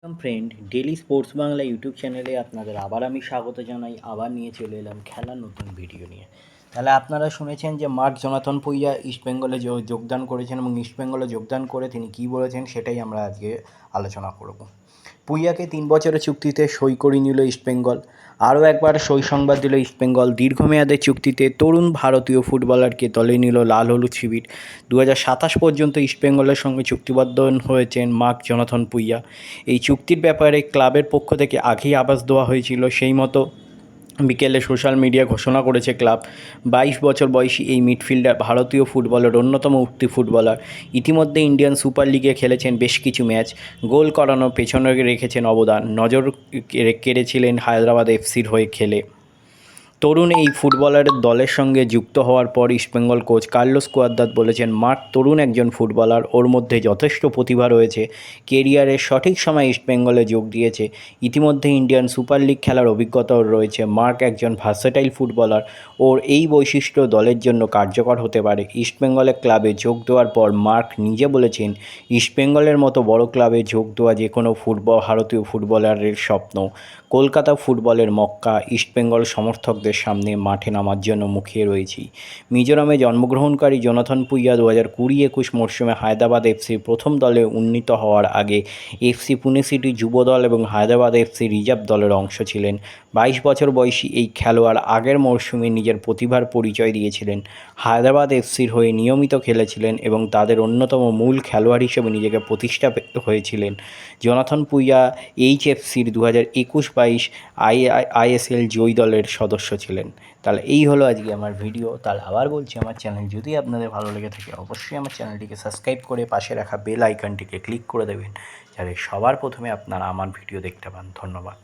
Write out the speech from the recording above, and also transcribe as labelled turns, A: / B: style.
A: Friend, daily sports Bangla YouTube চ্যানেলে আপনাদের আবার আমি স্বাগত জানাই। আবার নিয়ে চলে এলাম খেলার নতুন ভিডিও নিয়ে। তাহলে আপনারা শুনেছেন যে মার্ক জোনাথন ভুঁইয়া ইস্টবেঙ্গলে যোগদান করেছেন এবং ইস্টবেঙ্গলে যোগদান করে তিনি কী বলেছেন সেটাই আমরা আজকে আলোচনা করব। ভুঁইয়াকে 3 বছরের চুক্তিতে সই করিয়ে নিল ইস্টবেঙ্গল। আরও একবার সই সংবাদ দিল ইস্টবেঙ্গল। দীর্ঘমেয়াদের চুক্তিতে তরুণ ভারতীয় ফুটবলারকে দলে নিল লাল হলুদ শিবির। 2027 পর্যন্ত ইস্টবেঙ্গলের সঙ্গে চুক্তিবদ্ধ হয়েছেন মার্ক জোনাথন ভুঁইয়া। এই চুক্তির ব্যাপারে ক্লাবের পক্ষ থেকে আগেই আভাস দেওয়া হয়েছিল। সেই মতো বিকেলে সোশ্যাল মিডিয়া ঘোষণা করেছে ক্লাব। 22 বছর বয়সী এই মিডফিল্ডার ভারতীয় ফুটবলের অন্যতম উঠতি ফুটবলার। ইতিমধ্যে ইন্ডিয়ান সুপার লিগে খেলেছেন বেশ কিছু ম্যাচ। গোল করানোর পেছনে রেখেছেন অবদান। নজর কেড়েছিলেন হায়দ্রাবাদ এফসির হয়ে খেলে। তরুণ এই ফুটবলারের দলের সঙ্গে যুক্ত হওয়ার পর ইস্টবেঙ্গল কোচ কার্লোস কুয়াদ্রাত বলেছেন, মার্ক তরুণ একজন ফুটবলার, ওর মধ্যে যথেষ্ট প্রতিভা রয়েছে। কেরিয়ারের সঠিক সময় ইস্টবেঙ্গলে যোগ দিয়েছে। ইতিমধ্যে ইন্ডিয়ান সুপার লিগ খেলার অভিজ্ঞতাও রয়েছে। মার্ক একজন ভার্সেটাইল ফুটবলার। ওর এই বৈশিষ্ট্য দলের জন্য কার্যকর হতে পারে। ইস্টবেঙ্গলের ক্লাবে যোগ দেওয়ার পর মার্ক নিজে বলেছেন, ইস্টবেঙ্গলের মতো বড় ক্লাবে যোগ দেওয়া যে কোনো ভারতীয় ফুটবলারের স্বপ্ন। কলকাতা ফুটবলের মক্কা ইস্টবেঙ্গল সমর্থকদের সামনে মাঠে নামার জন্য মুখিয়ে রয়েছি। মিজোরামে জন্মগ্রহণকারী জোনাথন ভুঁইয়া 2020-21 মরশুমে হায়দ্রাবাদ এফসির প্রথম দলে উন্নীত হওয়ার আগে এফসি পুনে সিটি যুব দল এবং হায়দ্রাবাদ এফসি রিজার্ভ দলের অংশ ছিলেন। 22 বছর বয়সী এই খেলোয়াড় আগের মরশুমে নিজের প্রতিভার পরিচয় দিয়েছিলেন। হায়দ্রাবাদ এফসির হয়ে নিয়মিত খেলেছিলেন এবং তাদের অন্যতম মূল খেলোয়াড় হিসেবে নিজেকে প্রতিষ্ঠা হয়েছিলেন। জোনাথন ভুঁইয়া এইচএফসির 2021-22 আইএসএল জয়ী দলের সদস্য ছিলেন। তাহলে এই হলো আজকে আমার ভিডিও। তাহলে আবার বলছি, আমার চ্যানেল যদি আপনাদের ভালো লেগে থাকে অবশ্যই আমার চ্যানেলটিকে সাবস্ক্রাইব করে পাশে রাখা বেল আইকনটিকে ক্লিক করে দেবেন, যাতে সবার প্রথমে আপনারা আমার ভিডিও দেখতে পান। ধন্যবাদ।